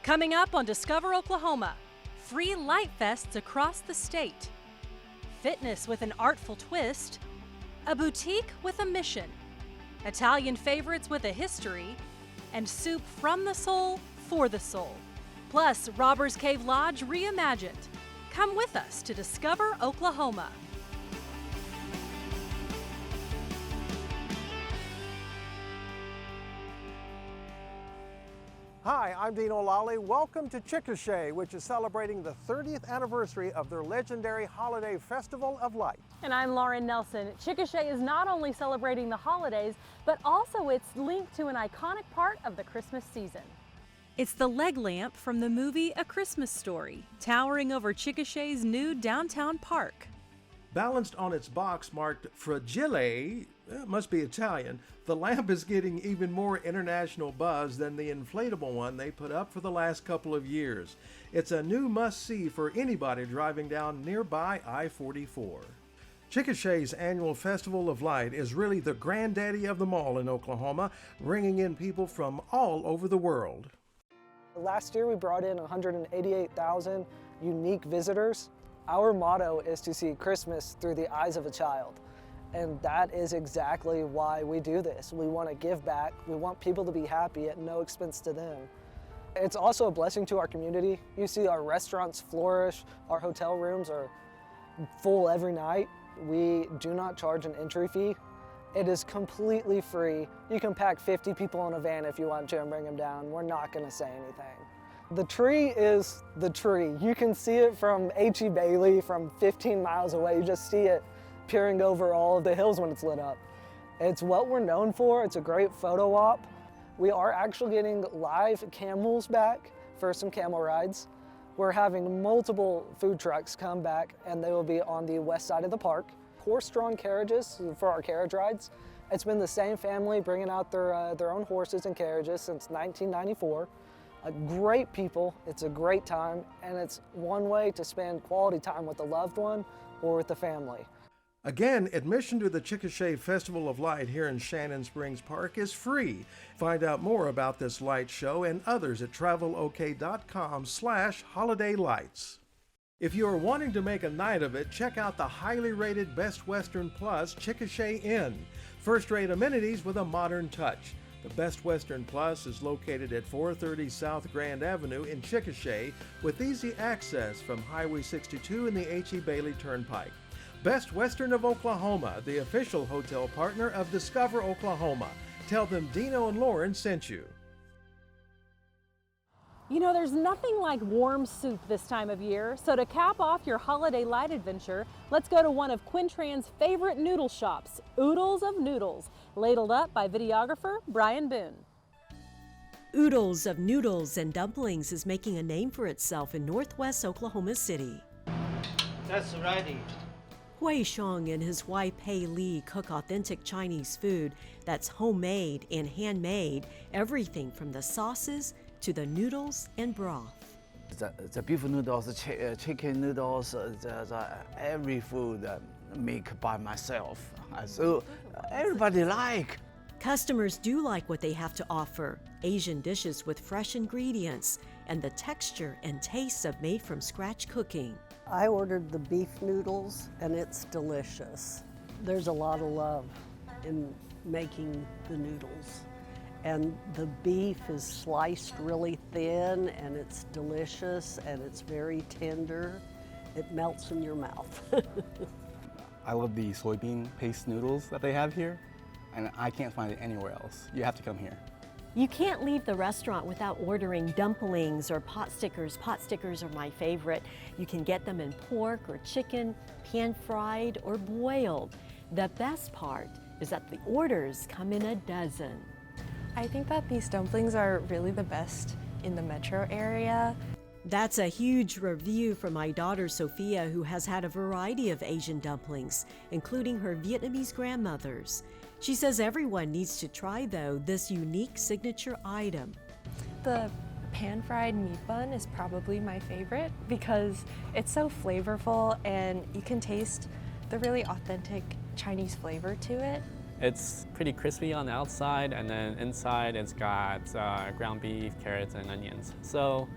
Coming up on Discover Oklahoma, free light fests across the state, fitness with an artful twist, a boutique with a mission, Italian favorites with a history, and soup from the soul for the soul. Plus, Robbers Cave Lodge reimagined. Come with us to Discover Oklahoma. Hi, I'm Dino Lalli. Welcome to Chickasha, which is celebrating the 30th anniversary of their legendary holiday Festival of Light. And I'm Lauren Nelson. Chickasha is not only celebrating the holidays, but also it's linked to an iconic part of the Christmas season. It's the leg lamp from the movie A Christmas Story, towering over Chickasha's new downtown park. Balanced on its box marked Fragile, it must be Italian, the lamp is getting even more international buzz than the inflatable one they put up for the last couple of years. It's a new must-see for anybody driving down nearby I-44. Chickasha's annual Festival of Light is really the granddaddy of them all in Oklahoma, bringing in people from all over the world. Last year we brought in 188,000 unique visitors. Our motto is to see Christmas through the eyes of a child. And that is exactly why we do this. We want to give back. We want people to be happy at no expense to them. It's also a blessing to our community. You see our restaurants flourish. Our hotel rooms are full every night. We do not charge an entry fee. It is completely free. You can pack 50 people in a van if you want to and bring them down. We're not going to say anything. The tree is the tree. You can see it from H.E. Bailey from 15 miles away. You just see it peering over all of the hills when it's lit up. It's what we're known for. It's a great photo op. We are actually getting live camels back for some camel rides. We're having multiple food trucks come back, and they will be on the west side of the park. Horse-drawn carriages for our carriage rides. It's been the same family bringing out their own horses and carriages since 1994. Great people, it's a great time, and it's one way to spend quality time with a loved one or with the family. Again, admission to the Chickasha Festival of Light here in Shannon Springs Park is free. Find out more about this light show and others at travelok.com/holidaylights. If you are wanting to make a night of it, check out the highly rated Best Western Plus Chickasha Inn. First-rate amenities with a modern touch. The Best Western Plus is located at 430 South Grand Avenue in Chickasha with easy access from Highway 62 and the H.E. Bailey Turnpike. Best Western of Oklahoma, the official hotel partner of Discover Oklahoma. Tell them Dino and Lauren sent you. You know, there's nothing like warm soup this time of year, so to cap off your holiday light adventure, let's go to one of Quintran's favorite noodle shops, Oodles of Noodles, ladled up by videographer Brian Boone. Oodles of Noodles and Dumplings is making a name for itself in northwest Oklahoma City. That's righty. Hui Shong and his wife Pei Li cook authentic Chinese food that's homemade and handmade, everything from the sauces to the noodles and broth. The beef noodles, chicken noodles, every food make by myself. So everybody like. Customers do like what they have to offer, Asian dishes with fresh ingredients and the texture and taste of made from scratch cooking. I ordered the beef noodles and it's delicious. There's a lot of love in making the noodles. And the beef is sliced really thin and it's delicious and it's very tender. It melts in your mouth. I love the soybean paste noodles that they have here, and I can't find it anywhere else. You have to come here. You can't leave the restaurant without ordering dumplings or pot stickers. Pot stickers are my favorite. You can get them in pork or chicken, pan-fried or boiled. The best part is that the orders come in a dozen. I think that these dumplings are really the best in the metro area. That's a huge review from my daughter Sophia, who has had a variety of Asian dumplings, including her Vietnamese grandmother's. She says everyone needs to try, though, this unique signature item. The pan-fried meat bun is probably my favorite because it's so flavorful and you can taste the really authentic Chinese flavor to it. It's pretty crispy on the outside, and then inside it's got ground beef, carrots, and onions. So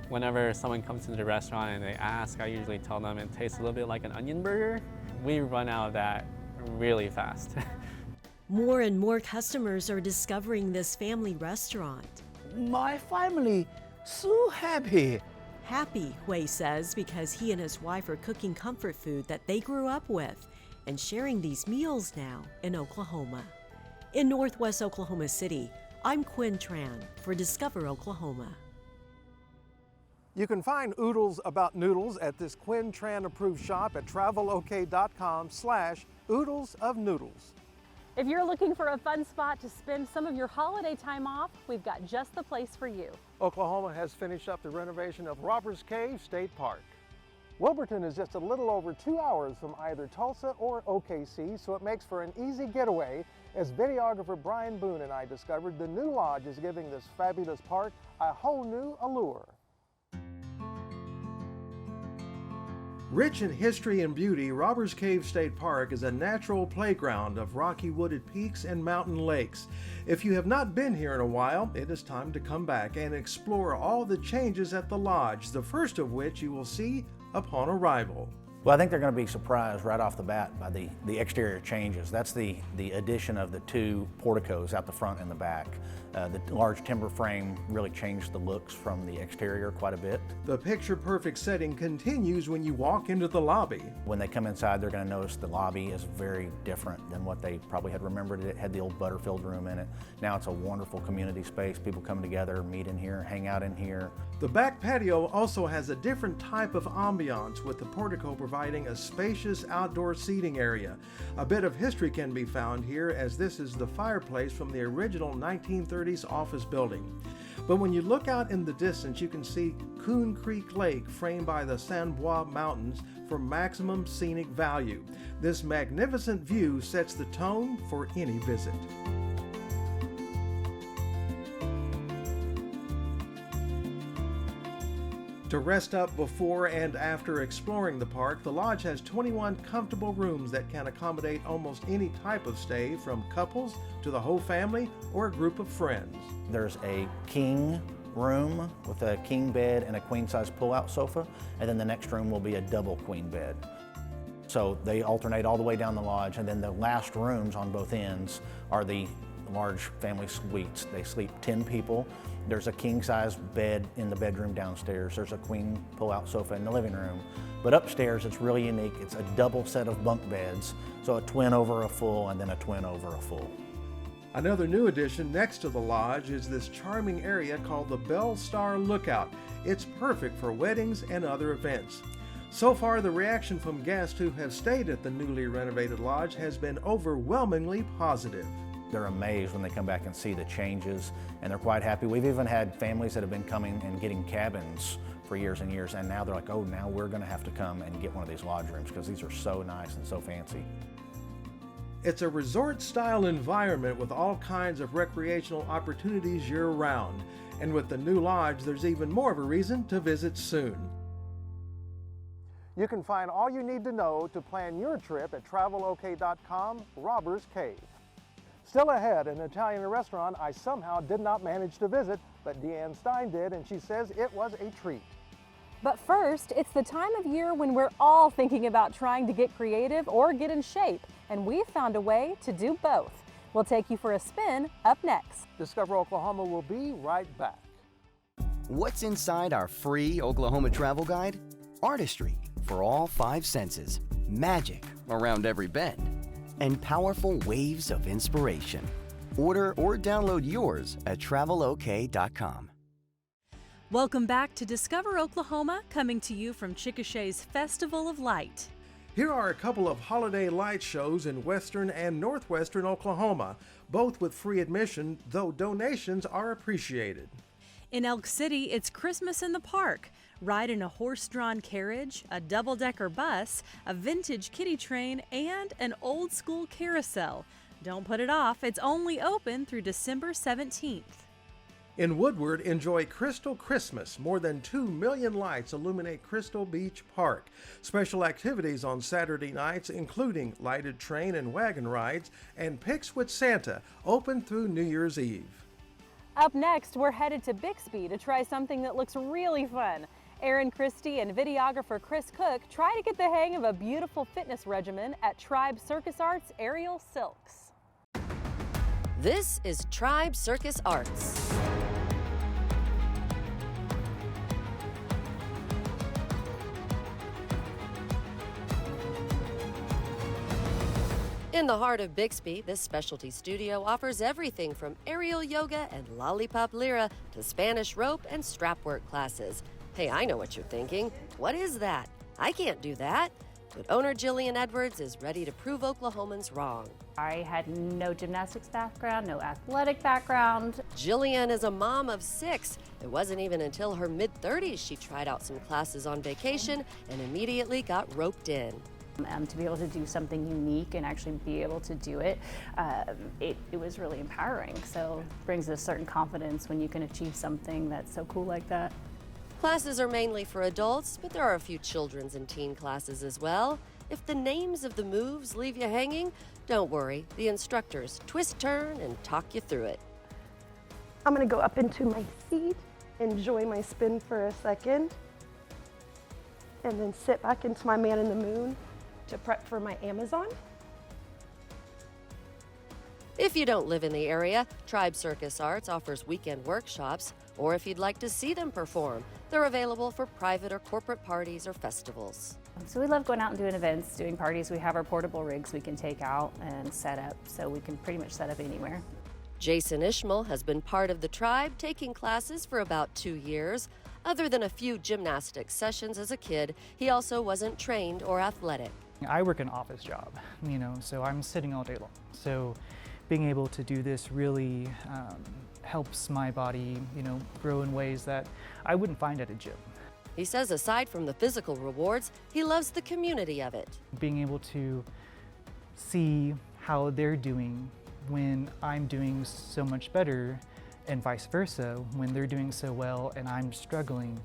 whenever someone comes into the restaurant and they ask, I usually tell them it tastes a little bit like an onion burger. We run out of that really fast. More and more customers are discovering this family restaurant. My family so happy. Happy, Hui says, because he and his wife are cooking comfort food that they grew up with and sharing these meals now in Oklahoma. In Northwest Oklahoma City, I'm Quinn Tran for Discover Oklahoma. You can find Oodles about noodles at this Quinn Tran approved shop at travelok.com/Oodles of Noodles. If you're looking for a fun spot to spend some of your holiday time off, we've got just the place for you. Oklahoma has finished up the renovation of Robbers Cave State Park. Wilburton is just a little over 2 hours from either Tulsa or OKC, so it makes for an easy getaway. As videographer Brian Boone and I discovered, the new lodge is giving this fabulous park a whole new allure. Rich in history and beauty, Robbers Cave State Park is a natural playground of rocky wooded peaks and mountain lakes. If you have not been here in a while, it is time to come back and explore all the changes at the lodge, the first of which you will see upon arrival. Well, I think they're going to be surprised right off the bat by the exterior changes. That's the addition of the two porticos out the front and the back. The large timber frame really changed the looks from the exterior quite a bit. The picture-perfect setting continues when you walk into the lobby. When they come inside, they're going to notice the lobby is very different than what they probably had remembered. It had the old Butterfield room in it. Now it's a wonderful community space. People come together, meet in here, hang out in here. The back patio also has a different type of ambiance, with the portico providing a spacious outdoor seating area. A bit of history can be found here, as this is the fireplace from the original 1930s office building. But when you look out in the distance, you can see Coon Creek Lake framed by the San Bois Mountains for maximum scenic value. This magnificent view sets the tone for any visit. To rest up before and after exploring the park, the lodge has 21 comfortable rooms that can accommodate almost any type of stay, from couples to the whole family or a group of friends. There's a king room with a king bed and a queen-size pull-out sofa, and then the next room will be a double queen bed. So they alternate all the way down the lodge, and then the last rooms on both ends are the large family suites. They sleep 10 people. There's a king-size bed in the bedroom downstairs. There's a queen pull-out sofa in the living room. But upstairs, it's really unique. It's a double set of bunk beds, so a twin over a full and then a twin over a full. Another new addition next to the lodge is this charming area called the Bell Star Lookout. It's perfect for weddings and other events. So far, the reaction from guests who have stayed at the newly renovated lodge has been overwhelmingly positive. They're amazed when they come back and see the changes, and they're quite happy. We've even had families that have been coming and getting cabins for years and years, and now they're like, oh, now we're going to have to come and get one of these lodge rooms because these are so nice and so fancy. It's a resort-style environment with all kinds of recreational opportunities year-round. And with the new lodge, there's even more of a reason to visit soon. You can find all you need to know to plan your trip at travelok.com, Robbers Cave. Still ahead, an Italian restaurant I somehow did not manage to visit, but Deanne Stein did, and she says it was a treat. But first, it's the time of year when we're all thinking about trying to get creative or get in shape, and we've found a way to do both. We'll take you for a spin up next. Discover Oklahoma will be right back. What's inside our free Oklahoma travel guide? Artistry for all 5 senses, magic around every bend, and powerful waves of inspiration. Order or download yours at travelok.com. Welcome back to Discover Oklahoma, coming to you from Chickasha's Festival of Light. Here are a couple of holiday light shows in western and northwestern Oklahoma, both with free admission, though donations are appreciated. In Elk City, it's Christmas in the Park. Ride in a horse-drawn carriage, a double-decker bus, a vintage kiddie train, and an old-school carousel. Don't put it off. It's only open through December 17th. In Woodward, enjoy Crystal Christmas. More than 2 million lights illuminate Crystal Beach Park. Special activities on Saturday nights, including lighted train and wagon rides and Picks with Santa, open through New Year's Eve. Up next, we're headed to Bixby to try something that looks really fun. Erin Christie and videographer Chris Cook try to get the hang of a beautiful fitness regimen at Tribe Circus Arts Aerial Silks. This is Tribe Circus Arts. In the heart of Bixby, this specialty studio offers everything from aerial yoga and lollipop lira to Spanish rope and strap work classes. Hey, I know what you're thinking. What is that? I can't do that. But owner Jillian Edwards is ready to prove Oklahomans wrong. I had no gymnastics background, no athletic background. Jillian is a mom of 6. It wasn't even until her mid-30s she tried out some classes on vacation and immediately got roped in. To be able to do something unique and actually be able to do it, it was really empowering. So it brings a certain confidence when you can achieve something that's so cool like that. Classes are mainly for adults, but there are a few children's and teen classes as well. If the names of the moves leave you hanging, don't worry. The instructors twist, turn, and talk you through it. I'm gonna go up into my seat, enjoy my spin for a second, and then sit back into my man in the moon to prep for my Amazon. If you don't live in the area, Tribe Circus Arts offers weekend workshops, or if you'd like to see them perform, they're available for private or corporate parties or festivals. So we love going out and doing events, doing parties. We have our portable rigs we can take out and set up, so we can pretty much set up anywhere. Jason Ishmael has been part of the Tribe, taking classes for about 2 years. Other than a few gymnastics sessions as a kid, he also wasn't trained or athletic. I work an office job, so I'm sitting all day long. So being able to do this really helps my body, grow in ways that I wouldn't find at a gym. He says aside from the physical rewards, he loves the community of it. Being able to see how they're doing when I'm doing so much better and vice versa, when they're doing so well and I'm struggling,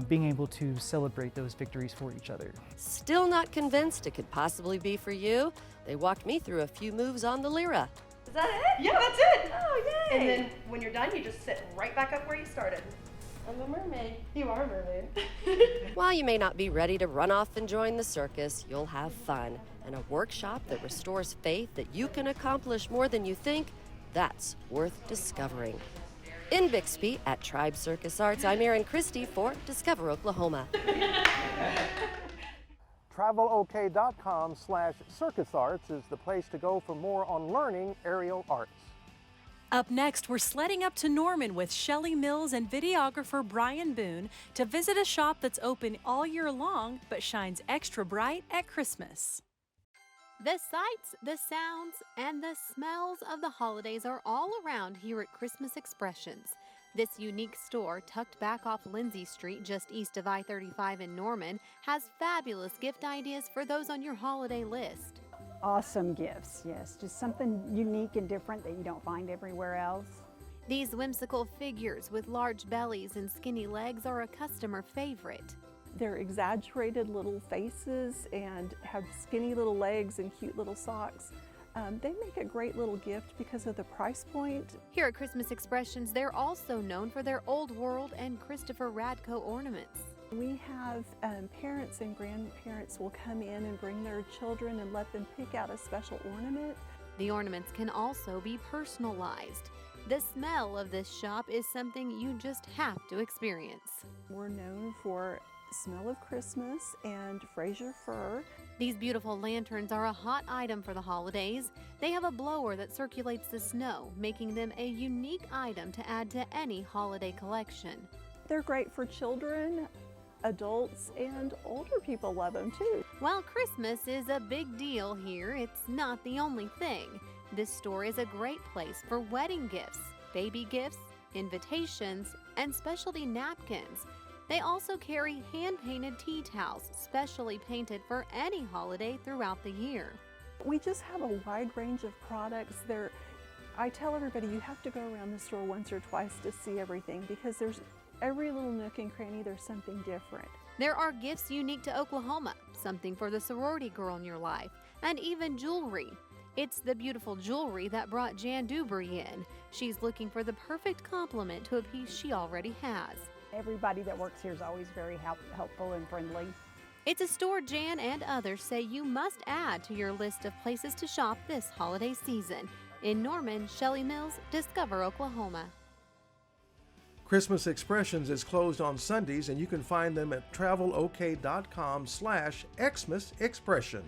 being able to celebrate those victories for each other. Still not convinced it could possibly be for you? They walked me through a few moves on the lira. Is that it? Yeah, that's it. Oh, yay. And then when you're done, you just sit right back up where you started. I'm a mermaid. You are a mermaid. While you may not be ready to run off and join the circus, you'll have fun. And a workshop that restores faith that you can accomplish more than you think, that's worth discovering. In Bixby at Tribe Circus Arts, I'm Erin Christie for Discover Oklahoma. TravelOK.com/circusarts is the place to go for more on learning aerial arts. Up next, we're sledding up to Norman with Shelley Mills and videographer Brian Boone to visit a shop that's open all year long but shines extra bright at Christmas. The sights, the sounds, and the smells of the holidays are all around here at Christmas Expressions. This unique store, tucked back off Lindsay Street just east of I-35 in Norman, has fabulous gift ideas for those on your holiday list. Awesome gifts, yes. Just something unique and different that you don't find everywhere else. These whimsical figures with large bellies and skinny legs are a customer favorite. They're exaggerated little faces and have skinny little legs and cute little socks. They make a great little gift because of the price point. Here at Christmas Expressions, they're also known for their Old World and Christopher Radko ornaments. We have parents and grandparents will come in and bring their children and let them pick out a special ornament. The ornaments can also be personalized. The smell of this shop is something you just have to experience. We're known for smell of Christmas and Fraser fir. These beautiful lanterns are a hot item for the holidays. They have a blower that circulates the snow, making them a unique item to add to any holiday collection. They're great for children, adults, and older people love them too. While Christmas is a big deal here, it's not the only thing. This store is a great place for wedding gifts, baby gifts, invitations, and specialty napkins. They also carry hand-painted tea towels, specially painted for any holiday throughout the year. We just have a wide range of products. They're I tell everybody you have to go around the store once or twice to see everything because there's every little nook and cranny, there's something different. There are gifts unique to Oklahoma, something for the sorority girl in your life, and even jewelry. It's the beautiful jewelry that brought Jan Dubry in. She's looking for the perfect complement to a piece she already has. Everybody that works here is always very helpful and friendly. It's a store Jan and others say you must add to your list of places to shop this holiday season. In Norman, Shelley Mills, Discover Oklahoma. Christmas Expressions is closed on Sundays, and you can find them at travelok.com/xmasexpressions.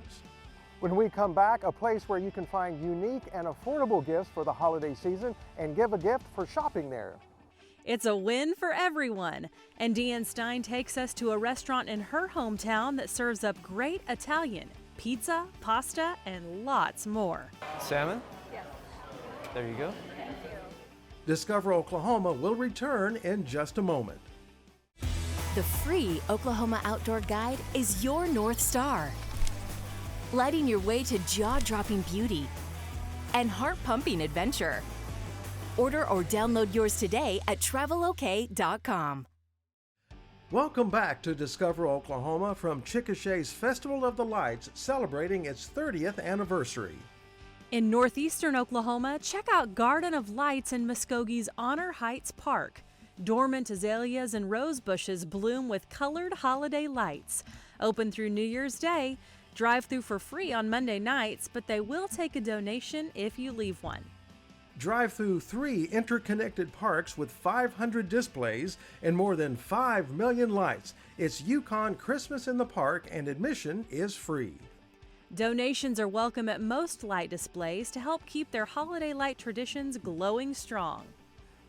When we come back, a place where you can find unique and affordable gifts for the holiday season and give a gift for shopping there. It's a win for everyone. And Deanne Stein takes us to a restaurant in her hometown that serves up great Italian, pizza, pasta, and lots more. Salmon? Yes. There you go. Discover Oklahoma will return in just a moment. The free Oklahoma Outdoor Guide is your North Star, lighting your way to jaw-dropping beauty and heart-pumping adventure. Order or download yours today at travelok.com. Welcome back to Discover Oklahoma from Chickasha's Festival of the Lights, celebrating its 30th anniversary. In northeastern Oklahoma, check out Garden of Lights in Muskogee's Honor Heights Park. Dormant azaleas and rose bushes bloom with colored holiday lights. Open through New Year's Day. Drive through for free on Monday nights, but they will take a donation if you leave one. Drive through 3 interconnected parks with 500 displays and more than 5 million lights. It's Yukon Christmas in the Park, and admission is free. Donations are welcome at most light displays to help keep their holiday light traditions glowing strong.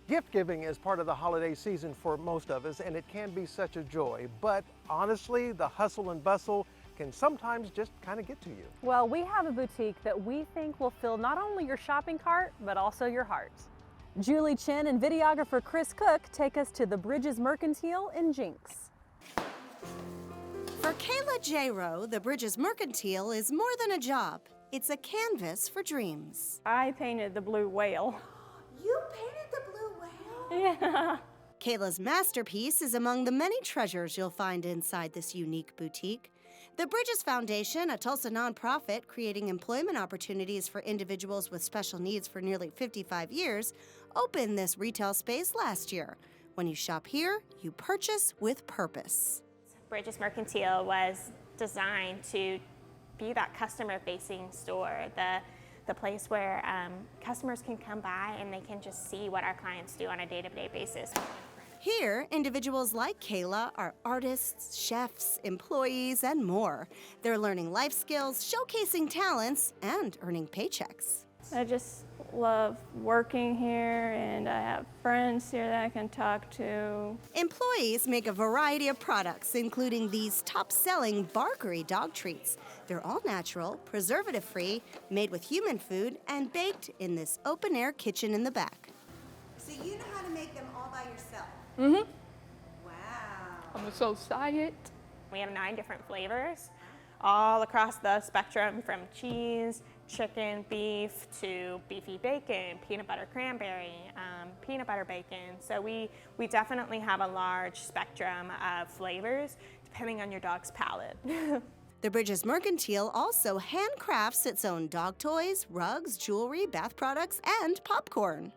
Gift giving is part of the holiday season for most of us, and it can be such a joy. But honestly, the hustle and bustle can sometimes just kind of get to you. Well, we have a boutique that we think will fill not only your shopping cart, but also your heart. Julie Chen and videographer Chris Cook take us to the Bridges Mercantile in Jenks. For Kayla J-Rowe, the Bridges Mercantile is more than a job. It's a canvas for dreams. I painted the blue whale. You painted the blue whale? Yeah. Kayla's masterpiece is among the many treasures you'll find inside this unique boutique. The Bridges Foundation, a Tulsa nonprofit creating employment opportunities for individuals with special needs for nearly 55 years, opened this retail space last year. When you shop here, you purchase with purpose. Bridges Mercantile was designed to be that customer-facing store, the place where customers can come by and they can just see what our clients do on a day-to-day basis. Here, individuals like Kayla are artists, chefs, employees, and more. They're learning life skills, showcasing talents, and earning paychecks. I just love working here, and I have friends here that I can talk to. Employees make a variety of products, including these top-selling Barkery dog treats. They're all natural, preservative-free, made with human food, and baked in this open-air kitchen in the back. So you know how to make them all by yourself? Mm-hmm. Wow. I'm so excited. We have 9 different flavors, all across the spectrum, from cheese, chicken, beef, to beefy bacon, peanut butter cranberry, peanut butter bacon. So we definitely have a large spectrum of flavors depending on your dog's palate. The Bridges Mercantile also handcrafts its own dog toys, rugs, jewelry, bath products, and popcorn.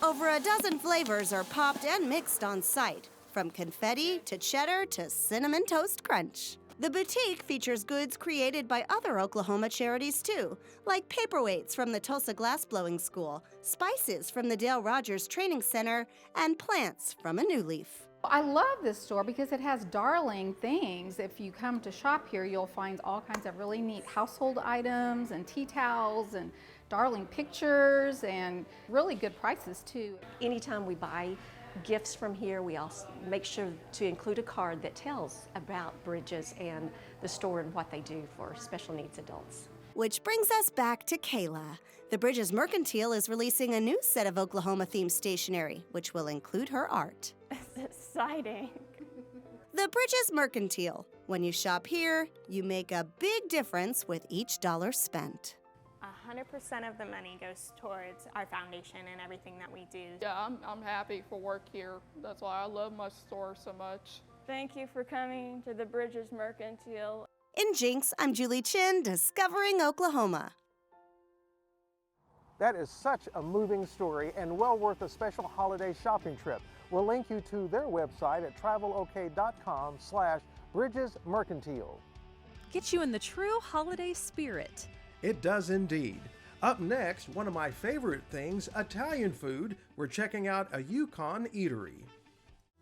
Over a dozen flavors are popped and mixed on site, from confetti to cheddar to cinnamon toast crunch. The boutique features goods created by other Oklahoma charities too, like paperweights from the Tulsa Glassblowing School, spices from the Dale Rogers Training Center, and plants from a New Leaf. I love this store because it has darling things. If you come to shop here, you'll find all kinds of really neat household items and tea towels and darling pictures and really good prices too. Anytime we buy gifts from here, we also make sure to include a card that tells about Bridges and the store and what they do for special needs adults. Which brings us back to Kayla. The Bridges Mercantile is releasing a new set of Oklahoma-themed stationery, which will include her art. It's exciting. The Bridges Mercantile. When you shop here, you make a big difference with each dollar spent. 100% of the money goes towards our foundation and everything that we do. Yeah, I'm happy for work here. That's why I love my store so much. Thank you for coming to the Bridges Mercantile. In Jenks, I'm Julie Chin, discovering Oklahoma. That is such a moving story and well worth a special holiday shopping trip. We'll link you to their website at travelok.com/Bridges Mercantile. Get you in the true holiday spirit. It does indeed. Up next, one of my favorite things, Italian food. We're checking out a Yukon eatery.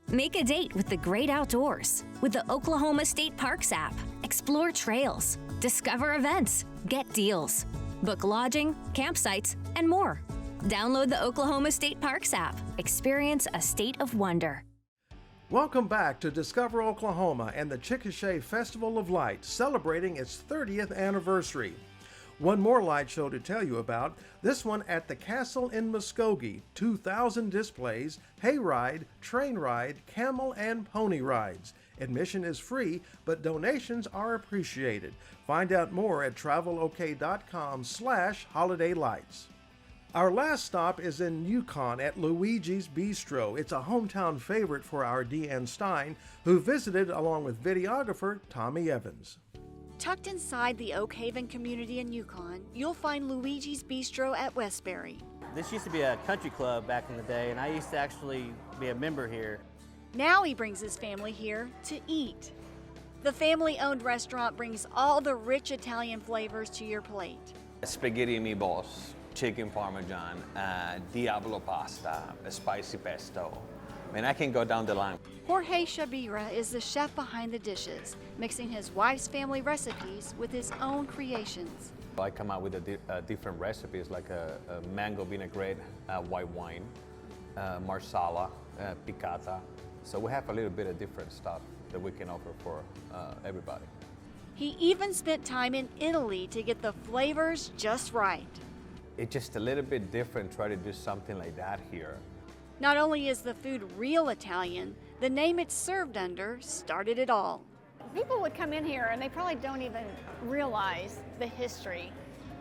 Make a date with the great outdoors with the Oklahoma State Parks app. Explore trails, discover events, get deals, book lodging, campsites, and more. Download the Oklahoma State Parks app. Experience a state of wonder. Welcome back to Discover Oklahoma and the Chickasha Festival of Light, celebrating its 30th anniversary. One more light show to tell you about, this one at the Castle in Muskogee. 2,000 displays, hayride, train ride, camel and pony rides. Admission is free, but donations are appreciated. Find out more at travelok.com/holidaylights. Our last stop is in Yukon at Luigi's Bistro. It's a hometown favorite for our Deanne Stein, who visited along with videographer Tommy Evans. Tucked inside the Oak Haven community in Yukon, you'll find Luigi's Bistro at Westbury. This used to be a country club back in the day, and I used to actually be a member here. Now he brings his family here to eat. The family-owned restaurant brings all the rich Italian flavors to your plate. Spaghetti and meatballs, chicken parmesan, Diablo pasta, a spicy pesto. I mean, I can go down the line. Jorge Shabira is the chef behind the dishes, mixing his wife's family recipes with his own creations. I come out with different recipes like a mango vinaigrette, white wine, marsala, piccata. So we have a little bit of different stuff that we can offer for everybody. He even spent time in Italy to get the flavors just right. It's just a little bit different try to do something like that here. Not only is the food real Italian, the name it's served under started it all. People would come in here and they probably don't even realize the history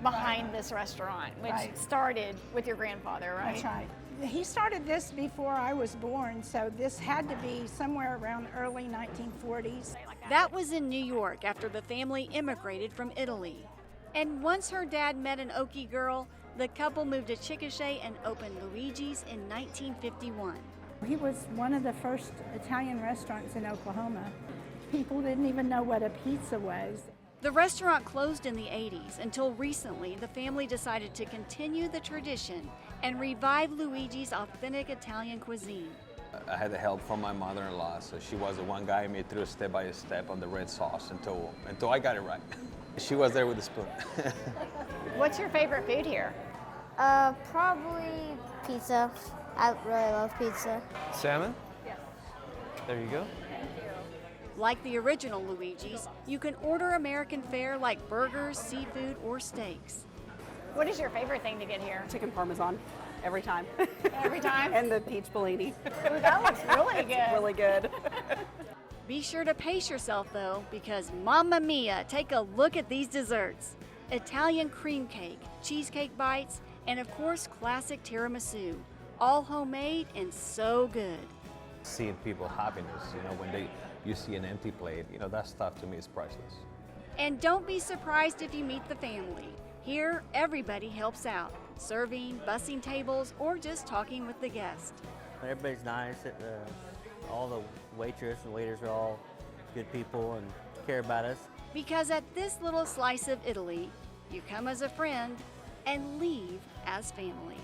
behind this restaurant, which started with your grandfather, right? That's right. He started this before I was born, so this had to be somewhere around early 1940s. That was in New York after the family immigrated from Italy. And once her dad met an Okie girl, the couple moved to Chickasha and opened Luigi's in 1951. He was one of the first Italian restaurants in Oklahoma. People didn't even know what a pizza was. The restaurant closed in the 80s until recently the family decided to continue the tradition and revive Luigi's authentic Italian cuisine. I had the help from my mother-in-law, so she was the one guiding me through step by step on the red sauce until I got it right. She was there with the spoon. What's your favorite food here? Probably pizza. I really love pizza. Salmon? Yes. There you go. Like the original Luigi's, you can order American fare like burgers, seafood, or steaks. What is your favorite thing to get here? Chicken parmesan, every time. Every time? And the peach Bellini. Ooh, that looks really good. It's really good. Be sure to pace yourself though, because mamma mia, take a look at these desserts. Italian cream cake, cheesecake bites, and of course classic tiramisu. All homemade and so good. Seeing people happiness, when you see an empty plate, that stuff to me is priceless. And don't be surprised if you meet the family. Here, everybody helps out, serving, bussing tables, or just talking with the guest. Everybody's nice. All the waitress and waiters are all good people and care about us. Because at this little slice of Italy, you come as a friend and leave as family.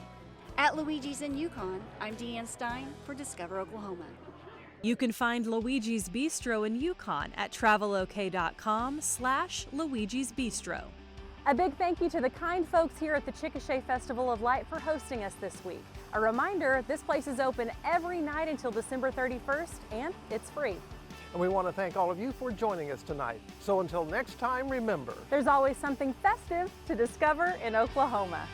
At Luigi's in Yukon, I'm Deanne Stein for Discover Oklahoma. You can find Luigi's Bistro in Yukon at travelok.com/Luigi's Bistro. A big thank you to the kind folks here at the Chickasha Festival of Light for hosting us this week. A reminder, this place is open every night until December 31st, and it's free. And we want to thank all of you for joining us tonight. So until next time, remember, there's always something festive to discover in Oklahoma.